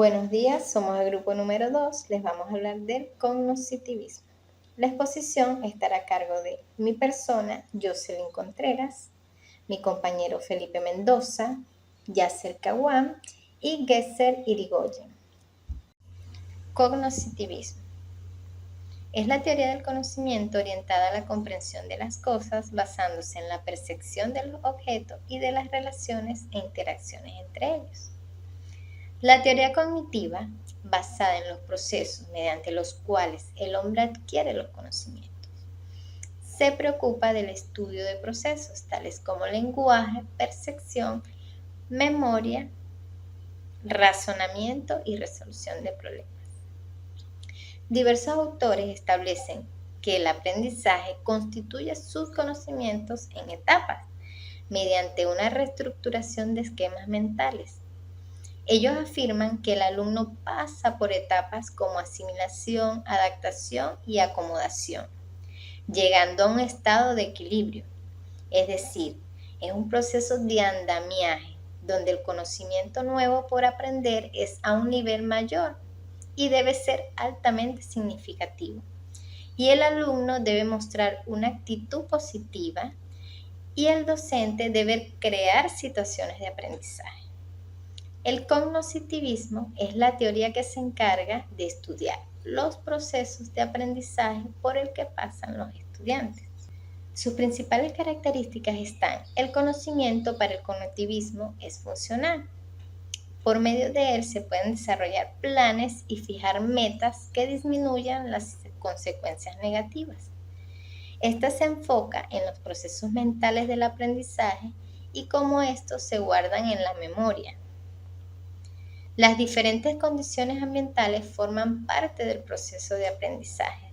Buenos días, somos el grupo número 2, les vamos a hablar del cognoscitivismo. La exposición estará a cargo de mi persona, Jocelyn Contreras, mi compañero Felipe Mendoza, Yasser Kawam y Gesser Irigoyen. Cognoscitivismo. Es la teoría del conocimiento orientada a la comprensión de las cosas basándose en la percepción de los objetos y de las relaciones e interacciones entre ellos. La teoría cognitiva, basada en los procesos mediante los cuales el hombre adquiere los conocimientos, se preocupa del estudio de procesos tales como lenguaje, percepción, memoria, razonamiento y resolución de problemas. Diversos autores establecen que el aprendizaje constituye sus conocimientos en etapas, mediante una reestructuración de esquemas mentales. Ellos afirman que el alumno pasa por etapas como asimilación, adaptación y acomodación, llegando a un estado de equilibrio. Es decir, es un proceso de andamiaje, donde el conocimiento nuevo por aprender es a un nivel mayor y debe ser altamente significativo. Y el alumno debe mostrar una actitud positiva y el docente debe crear situaciones de aprendizaje. El cognoscitivismo es la teoría que se encarga de estudiar los procesos de aprendizaje por el que pasan los estudiantes. Sus principales características están: el conocimiento para el cognitivismo es funcional. Por medio de él se pueden desarrollar planes y fijar metas que disminuyan las consecuencias negativas. Esta se enfoca en los procesos mentales del aprendizaje y cómo estos se guardan en la memoria. Las diferentes condiciones ambientales forman parte del proceso de aprendizaje.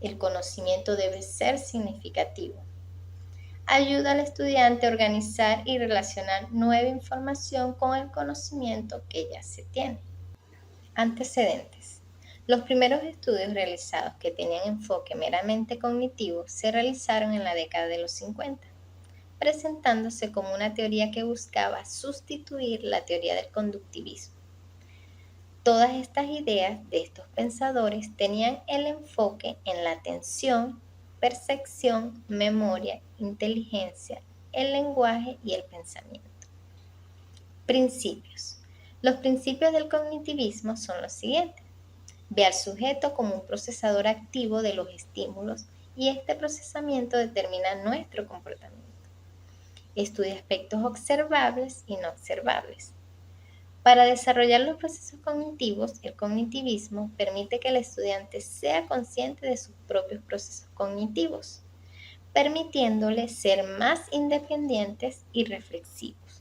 El conocimiento debe ser significativo. Ayuda al estudiante a organizar y relacionar nueva información con el conocimiento que ya se tiene. Antecedentes. Los primeros estudios realizados que tenían enfoque meramente cognitivo se realizaron en la década de los 50. Presentándose como una teoría que buscaba sustituir la teoría del conductivismo. Todas estas ideas de estos pensadores tenían el enfoque en la atención, percepción, memoria, inteligencia, el lenguaje y el pensamiento. Principios. Los principios del cognitivismo son los siguientes. Ve al sujeto como un procesador activo de los estímulos y este procesamiento determina nuestro comportamiento. Estudia aspectos observables y no observables. Para desarrollar los procesos cognitivos, el cognitivismo permite que el estudiante sea consciente de sus propios procesos cognitivos, permitiéndole ser más independientes y reflexivos.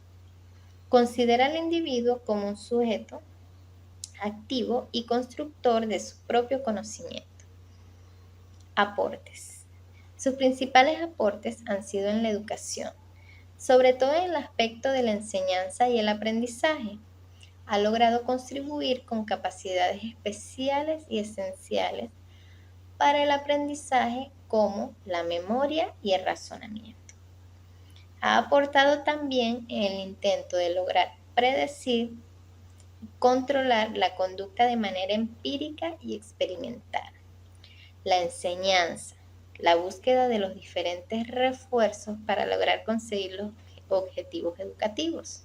Considera al individuo como un sujeto activo y constructor de su propio conocimiento. Aportes. Sus principales aportes han sido en la educación, sobre todo en el aspecto de la enseñanza y el aprendizaje. Ha logrado contribuir con capacidades especiales y esenciales para el aprendizaje como la memoria y el razonamiento. Ha aportado también en el intento de lograr predecir y controlar la conducta de manera empírica y experimental. La enseñanza, la búsqueda de los diferentes refuerzos para lograr conseguir los objetivos educativos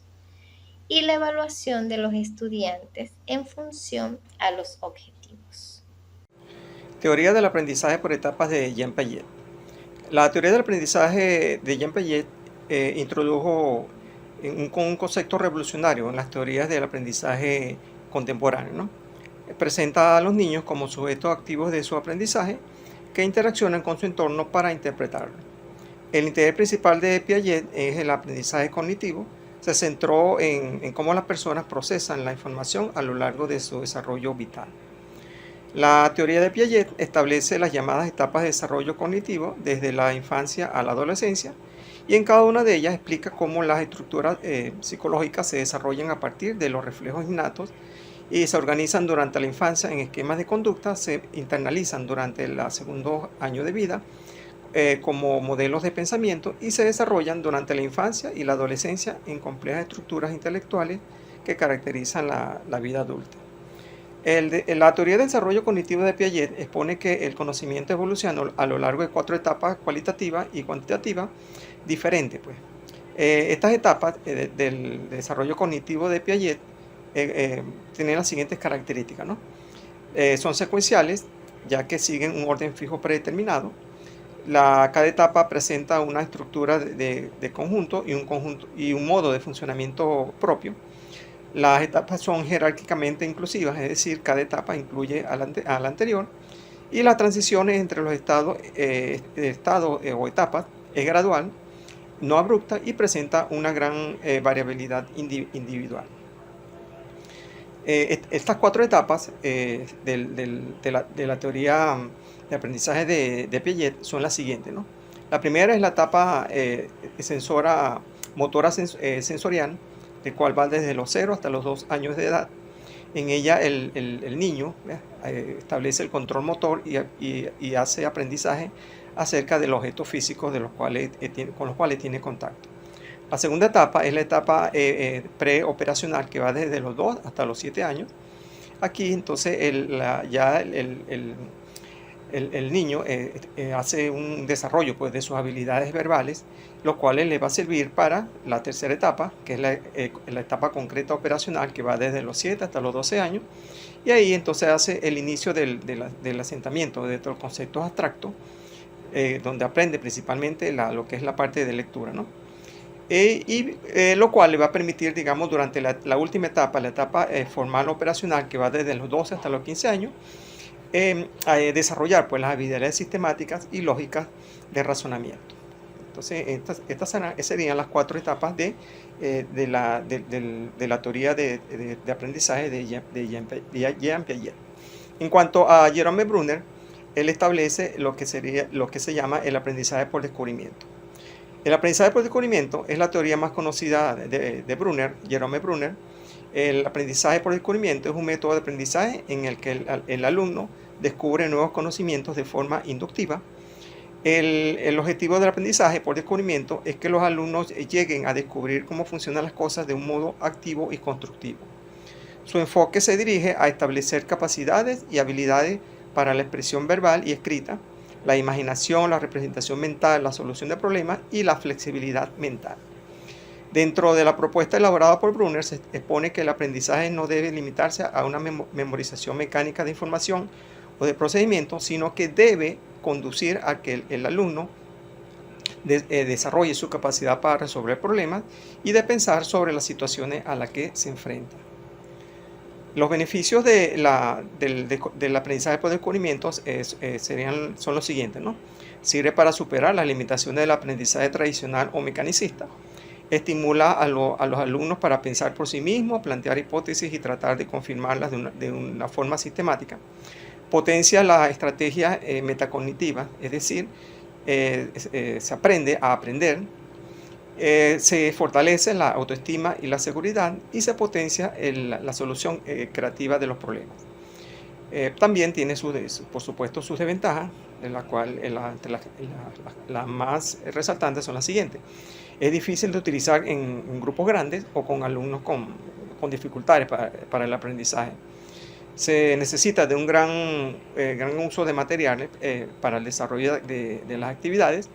y la evaluación de los estudiantes en función a los objetivos. Teoría del aprendizaje por etapas de Jean Piaget. La teoría del aprendizaje de Jean Piaget introdujo un concepto revolucionario en las teorías del aprendizaje contemporáneo, ¿no? Presenta a los niños como sujetos activos de su aprendizaje que interaccionan con su entorno para interpretarlo. El interés principal de Piaget es el aprendizaje cognitivo. Se centró en cómo las personas procesan la información a lo largo de su desarrollo vital. La teoría de Piaget establece las llamadas etapas de desarrollo cognitivo desde la infancia a la adolescencia y en cada una de ellas explica cómo las estructuras psicológicas se desarrollan a partir de los reflejos innatos y se organizan durante la infancia en esquemas de conducta, se internalizan durante el segundo año de vida como modelos de pensamiento y se desarrollan durante la infancia y la adolescencia en complejas estructuras intelectuales que caracterizan la vida adulta. La teoría del desarrollo cognitivo de Piaget expone que el conocimiento evoluciona a lo largo de 4 etapas cualitativas y cuantitativas diferentes, pues. Estas etapas del desarrollo cognitivo de Piaget tienen las siguientes características, ¿no? Son secuenciales, ya que siguen un orden fijo predeterminado. Cada etapa presenta una estructura de conjunto y un modo de funcionamiento propio. Las etapas son jerárquicamente inclusivas, es decir, cada etapa incluye a la anterior, y las transiciones entre los estados o etapas es gradual, no abrupta y presenta una gran variabilidad individual. Estas 4 etapas de la teoría de aprendizaje de Piaget son las siguientes, ¿no? La primera es la etapa motora sensorial, el cual va desde los 0 hasta los 2 años de edad. En ella el niño establece el control motor y hace aprendizaje acerca de los objetos físicos con los cuales tiene contacto. La segunda etapa es la etapa preoperacional, que va desde los 2 hasta los 7 años. Aquí entonces el niño hace un desarrollo, pues, de sus habilidades verbales, lo cual le va a servir para la tercera etapa, que es la etapa concreta operacional, que va desde los 7 hasta los 12 años, y ahí entonces hace el inicio del asentamiento de estos conceptos abstractos, donde aprende principalmente lo que es la parte de lectura, ¿no? Lo cual le va a permitir, digamos, durante la última etapa, la etapa formal operacional, que va desde los 12 hasta los 15 años, desarrollar, pues, las habilidades sistemáticas y lógicas de razonamiento. Entonces, estas serían las 4 etapas de la teoría de aprendizaje de Jean Piaget. En cuanto a Jerome Bruner, él establece lo que se llama el aprendizaje por descubrimiento. El aprendizaje por descubrimiento es la teoría más conocida de Bruner, Jerome Bruner. El aprendizaje por descubrimiento es un método de aprendizaje en el que el alumno descubre nuevos conocimientos de forma inductiva. El objetivo del aprendizaje por descubrimiento es que los alumnos lleguen a descubrir cómo funcionan las cosas de un modo activo y constructivo. Su enfoque se dirige a establecer capacidades y habilidades para la expresión verbal y escrita, la imaginación, la representación mental, la solución de problemas y la flexibilidad mental. Dentro de la propuesta elaborada por Bruner se expone que el aprendizaje no debe limitarse a una memorización mecánica de información o de procedimientos, sino que debe conducir a que el alumno desarrolle su capacidad para resolver problemas y de pensar sobre las situaciones a las que se enfrenta. Los beneficios del aprendizaje por descubrimientos son los siguientes, ¿no? Sirve para superar las limitaciones del aprendizaje tradicional o mecanicista. Estimula a los alumnos para pensar por sí mismos, plantear hipótesis y tratar de confirmarlas de una forma sistemática. Potencia la estrategia metacognitiva, es decir, se aprende a aprender. Se fortalece la autoestima y la seguridad y se potencia la solución creativa de los problemas. También tiene, por supuesto, sus desventajas, de la cual las más resaltantes son las siguientes. Es difícil de utilizar en grupos grandes o con alumnos con dificultades para el aprendizaje. Se necesita de un gran uso de materiales para el desarrollo de las actividades.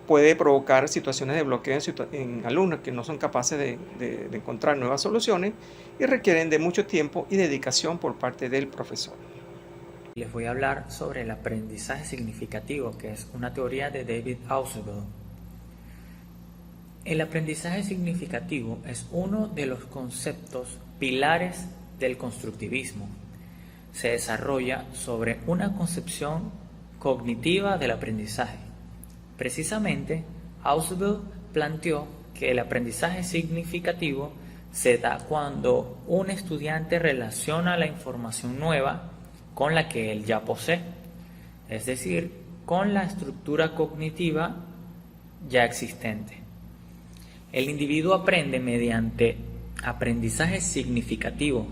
Puede provocar situaciones de bloqueo en alumnos que no son capaces de encontrar nuevas soluciones y requieren de mucho tiempo y dedicación por parte del profesor. Les voy a hablar sobre el aprendizaje significativo, que es una teoría de David Ausubel. El aprendizaje significativo es uno de los conceptos pilares del constructivismo. Se desarrolla sobre una concepción cognitiva del aprendizaje. Precisamente, Ausubel planteó que el aprendizaje significativo se da cuando un estudiante relaciona la información nueva con la que él ya posee, es decir, con la estructura cognitiva ya existente. El individuo aprende mediante aprendizaje significativo,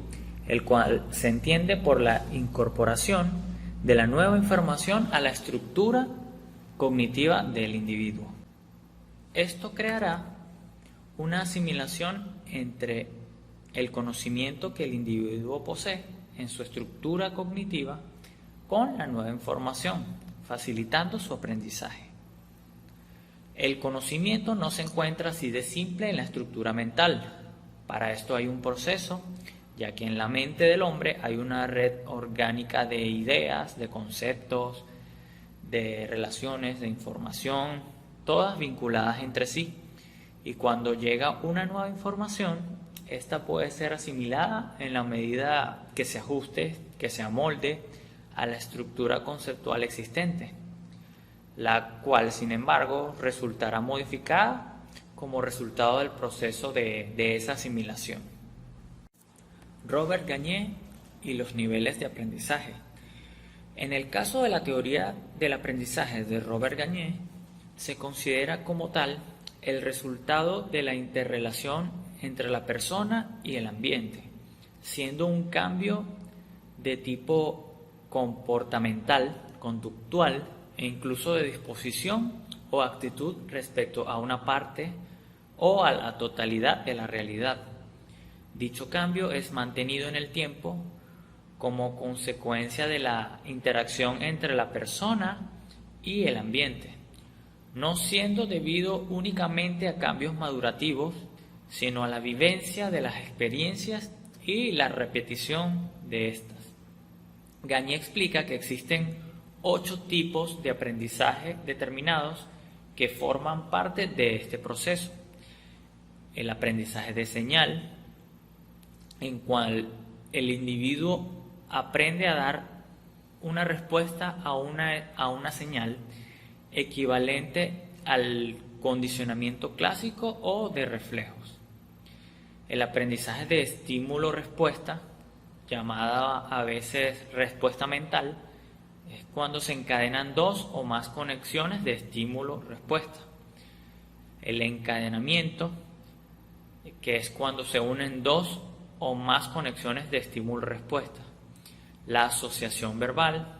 el cual se entiende por la incorporación de la nueva información a la estructura cognitiva del individuo. Esto creará una asimilación entre el conocimiento que el individuo posee en su estructura cognitiva con la nueva información, facilitando su aprendizaje. El conocimiento no se encuentra así de simple en la estructura mental. Para esto hay un proceso, ya que en la mente del hombre hay una red orgánica de ideas, de conceptos, de relaciones, de información, todas vinculadas entre sí. Y cuando llega una nueva información, esta puede ser asimilada en la medida que se ajuste, que se amolde a la estructura conceptual existente, la cual, sin embargo, resultará modificada como resultado del proceso de esa asimilación. Robert Gagné y los niveles de aprendizaje. En el caso de la teoría del aprendizaje de Robert Gagné, se considera como tal el resultado de la interrelación entre la persona y el ambiente, siendo un cambio de tipo comportamental, conductual e incluso de disposición o actitud respecto a una parte o a la totalidad de la realidad. Dicho cambio es mantenido en el tiempo como consecuencia de la interacción entre la persona y el ambiente, no siendo debido únicamente a cambios madurativos, sino a la vivencia de las experiencias y la repetición de estas. Gagné explica que existen 8 tipos de aprendizaje determinados que forman parte de este proceso. El aprendizaje de señal, en cual el individuo aprende a dar una respuesta a una señal equivalente al condicionamiento clásico o de reflejos. El aprendizaje de estímulo-respuesta, llamada a veces respuesta mental, es cuando se encadenan 2 o más conexiones de estímulo-respuesta. El encadenamiento, que es cuando se unen 2 o más conexiones de estímulo-respuesta. La asociación verbal,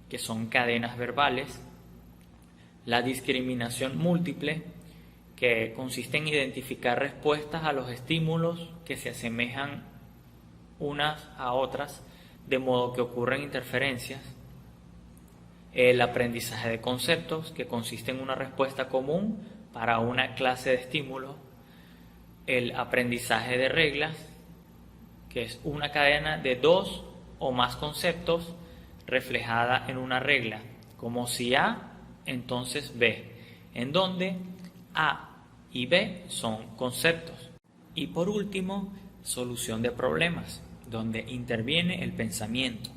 que son cadenas verbales. La discriminación múltiple, que consiste en identificar respuestas a los estímulos que se asemejan unas a otras, de modo que ocurren interferencias. El aprendizaje de conceptos, que consiste en una respuesta común para una clase de estímulo. El aprendizaje de reglas, que es una cadena de 2 o más conceptos reflejada en una regla, como si A, entonces B, en donde A y B son conceptos. Y por último, solución de problemas, donde interviene el pensamiento.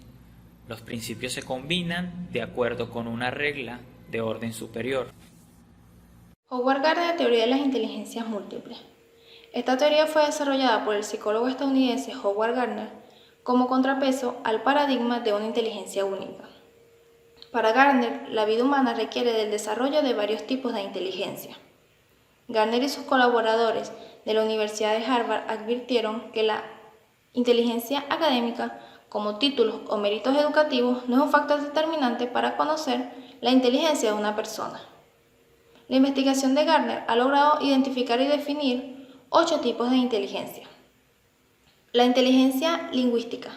Los principios se combinan de acuerdo con una regla de orden superior. Howard Gardner, teoría de las inteligencias múltiples. Esta teoría fue desarrollada por el psicólogo estadounidense Howard Gardner como contrapeso al paradigma de una inteligencia única. Para Gardner, la vida humana requiere del desarrollo de varios tipos de inteligencia. Gardner y sus colaboradores de la Universidad de Harvard advirtieron que la inteligencia académica, como títulos o méritos educativos, no es un factor determinante para conocer la inteligencia de una persona. La investigación de Gardner ha logrado identificar y definir 8 tipos de inteligencia. La inteligencia lingüística,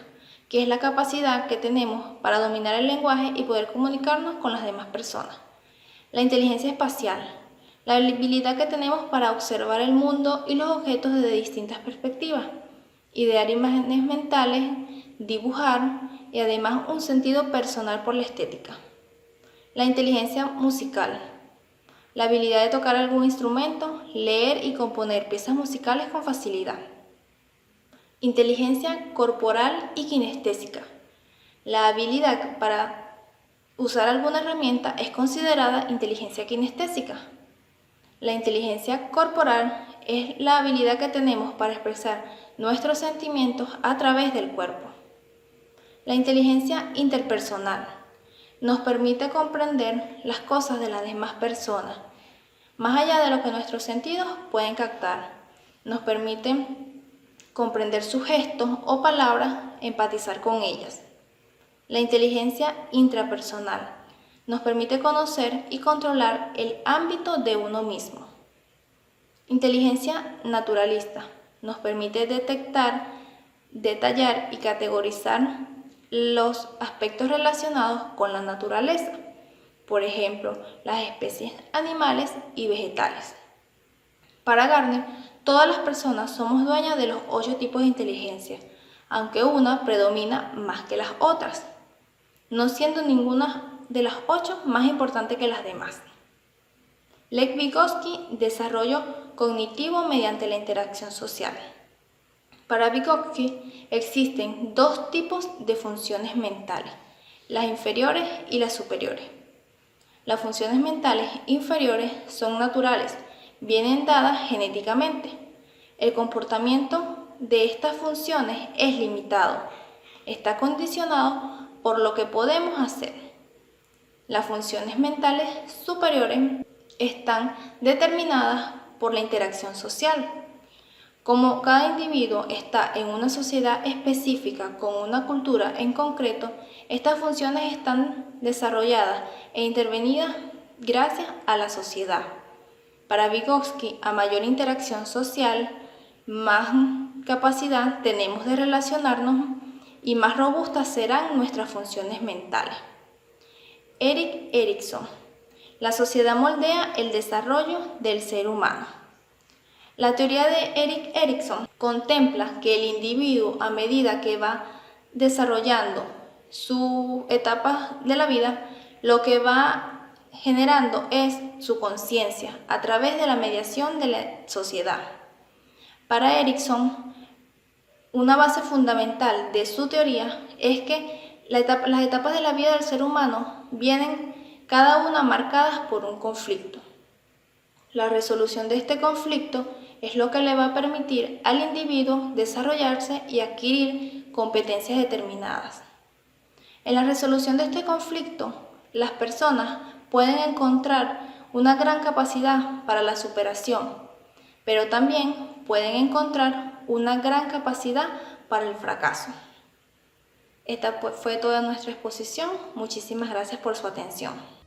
que es la capacidad que tenemos para dominar el lenguaje y poder comunicarnos con las demás personas. La inteligencia espacial, la habilidad que tenemos para observar el mundo y los objetos desde distintas perspectivas, idear imágenes mentales, dibujar y además un sentido personal por la estética. La inteligencia musical, la habilidad de tocar algún instrumento, leer y componer piezas musicales con facilidad. Inteligencia corporal y kinestésica. La habilidad para usar alguna herramienta es considerada inteligencia kinestésica. La inteligencia corporal es la habilidad que tenemos para expresar nuestros sentimientos a través del cuerpo. La inteligencia interpersonal nos permite comprender las cosas de las demás personas, más allá de lo que nuestros sentidos pueden captar. Nos permite comprender sus gestos o palabras, empatizar con ellas. La inteligencia intrapersonal nos permite conocer y controlar el ámbito de uno mismo. Inteligencia naturalista nos permite detectar, detallar y categorizar los aspectos relacionados con la naturaleza, por ejemplo, las especies animales y vegetales. Para Gardner, todas las personas somos dueñas de los 8 tipos de inteligencia, aunque una predomina más que las otras, no siendo ninguna de las 8 más importante que las demás. Lev Vygotsky, desarrollo cognitivo mediante la interacción social. Para Vygotsky existen 2 tipos de funciones mentales, las inferiores y las superiores. Las funciones mentales inferiores son naturales, vienen dadas genéticamente. El comportamiento de estas funciones es limitado, está condicionado por lo que podemos hacer. Las funciones mentales superiores están determinadas por la interacción social. Como cada individuo está en una sociedad específica con una cultura en concreto, estas funciones están desarrolladas e intervenidas gracias a la sociedad. Para Vygotsky, a mayor interacción social, más capacidad tenemos de relacionarnos y más robustas serán nuestras funciones mentales. Erik Erikson. La sociedad moldea el desarrollo del ser humano. La teoría de Erik Erikson contempla que el individuo, a medida que va desarrollando sus etapas de la vida, lo que va generando es su conciencia a través de la mediación de la sociedad. Para Erikson, una base fundamental de su teoría es que las etapas de la vida del ser humano vienen cada una marcadas por un conflicto. La resolución de este conflicto es lo que le va a permitir al individuo desarrollarse y adquirir competencias determinadas. En la resolución de este conflicto, las personas pueden encontrar una gran capacidad para la superación, pero también pueden encontrar una gran capacidad para el fracaso. Esta fue toda nuestra exposición. Muchísimas gracias por su atención.